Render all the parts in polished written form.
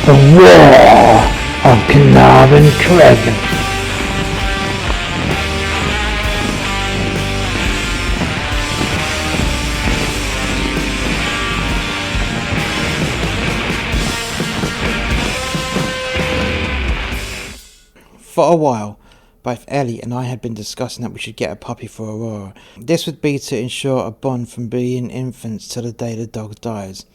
The War of Caernarvon Crescent. For a while, both Ellie and I had been discussing that we should get a puppy for Aurora. This would be to ensure a bond from being infants till the day the dog dies.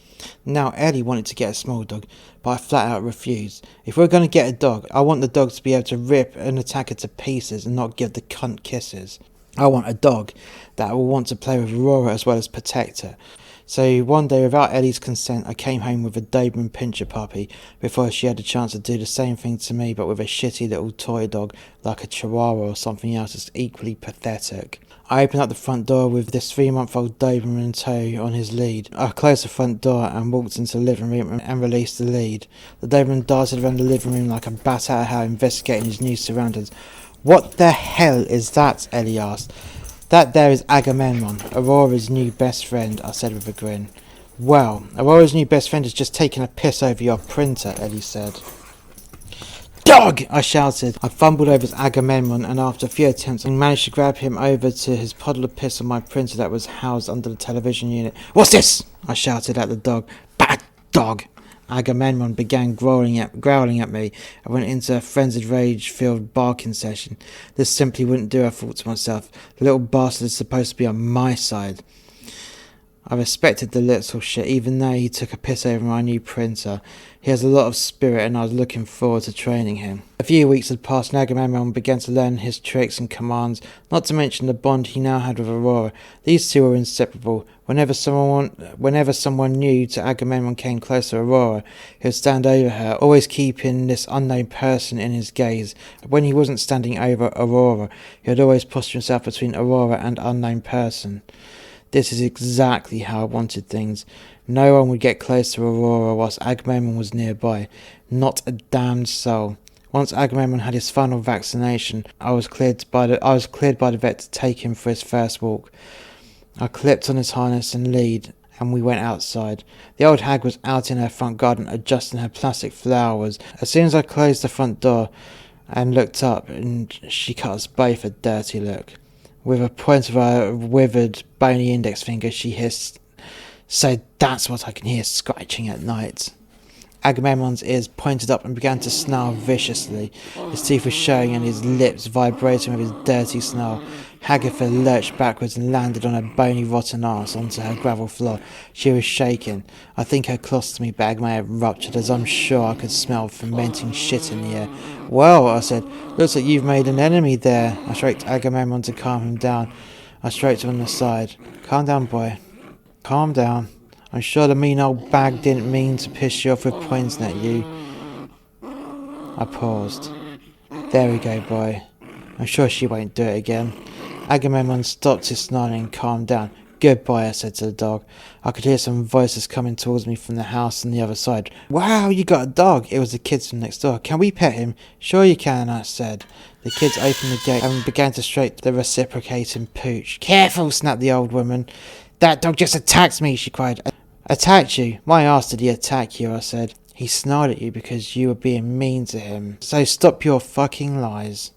Now, Ellie wanted to get a small dog, but I flat out refused. If we're going to get a dog, I want the dog to be able to rip an attacker to pieces and not give the cunt kisses. I want a dog that will want to play with Aurora as well as protect her. So one day, without Ellie's consent, I came home with a Doberman Pinscher puppy before she had a chance to do the same thing to me, but with a shitty little toy dog like a Chihuahua or something else that's equally pathetic. I opened up the front door with this 3-month-old Doberman in tow on his lead. I closed the front door and walked into the living room and released the lead. The Doberman darted around the living room like a bat out of hell, investigating his new surroundings. "What the hell is that?" Ellie asked. "That there is Agamemnon, Aurora's new best friend," I said with a grin. "Well, Aurora's new best friend has just taken a piss over your printer," Ellie said. "Dog!" I shouted. I fumbled over his Agamemnon, and after a few attempts I managed to grab him over to his puddle of piss on my printer that was housed under the television unit. "What's this?" I shouted at the dog. "Bad dog!" Agamemnon began growling at me and went into a frenzied rage-filled barking session. This simply wouldn't do, I thought to myself. The little bastard is supposed to be on my side. I respected the little shit, even though he took a piss over my new printer. He has a lot of spirit, and I was looking forward to training him. A few weeks had passed, and Agamemnon began to learn his tricks and commands, not to mention the bond he now had with Aurora. These two were inseparable. Whenever someone new to Agamemnon came close to Aurora, he would stand over her, always keeping this unknown person in his gaze. When he wasn't standing over Aurora, he would always posture himself between Aurora and unknown person. This is exactly how I wanted things. No one would get close to Aurora whilst Agamemnon was nearby. Not a damned soul. Once Agamemnon had his final vaccination, I was cleared by the vet to take him for his first walk. I clipped on his harness and lead, and we went outside. The old hag was out in her front garden adjusting her plastic flowers. As soon as I closed the front door and looked up, and she cut us both a dirty look. With a point of her withered, bony index finger, she hissed, "So that's what I can hear scratching at night." Agamemnon's ears pointed up and began to snarl viciously. His teeth were showing and his lips vibrating with his dirty snarl. Hagatha lurched backwards and landed on her bony, rotten arse onto her gravel floor. She was shaking. I think her colostomy bag may have ruptured, as I'm sure I could smell fermenting shit in the air. "Well," I said, "looks like you've made an enemy there." I stroked Agamemnon to calm him down. I stroked him on the side. "Calm down, boy. Calm down. I'm sure the mean old bag didn't mean to piss you off with pointing at you." I paused. "There we go, boy. I'm sure she won't do it again." Agamemnon stopped his snarling and calmed down. "Good boy," I said to the dog. I could hear some voices coming towards me from the house on the other side. "Wow, you got a dog!" It was the kids from next door. "Can we pet him?" "Sure you can," I said. The kids opened the gate and began to stroke the reciprocating pooch. "Careful," snapped the old woman. "That dog just attacked me," she cried. "Attacked you? Why asked did he attack you?" I said. "He snarled at you because you were being mean to him. So stop your fucking lies."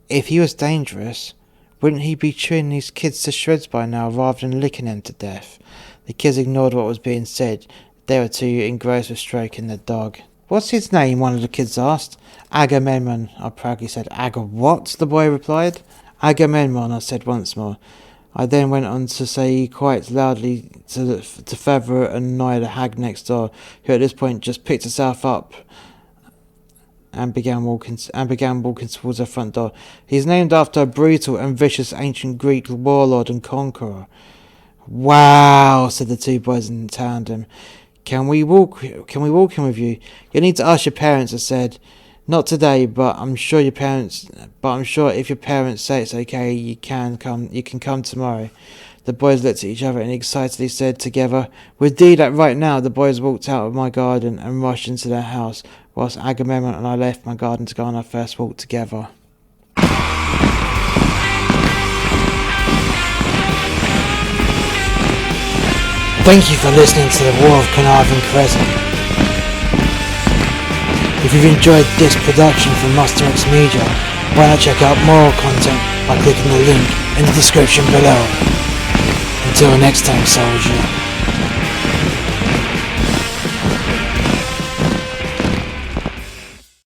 "If he was dangerous, wouldn't he be chewing these kids to shreds by now rather than licking them to death?" The kids ignored what was being said. They were too engrossed with stroking the dog. "What's his name?" one of the kids asked. "Agamemnon," I proudly said. "Aga what?" the boy replied. "Agamemnon," I said once more. I then went on to say quite loudly to further annoy the hag next door, who at this point just picked herself up and began walking towards her front door. "He's named after a brutal and vicious ancient Greek warlord and conqueror." "Wow," said the two boys in tandem. Can we walk in with you?" "You need to ask your parents," I said. "Not today, but I'm sure if your parents say it's okay, you can come tomorrow." The boys looked at each other and excitedly said together, "We'll do that right now." The boys walked out of my garden and rushed into their house, whilst Agamemnon and I left my garden to go on our first walk together. Thank you for listening to the War of Caernarvon Crescent. If you've enjoyed this production from Master X Media, why not check out more content by clicking the link in the description below. Until next time, soldier.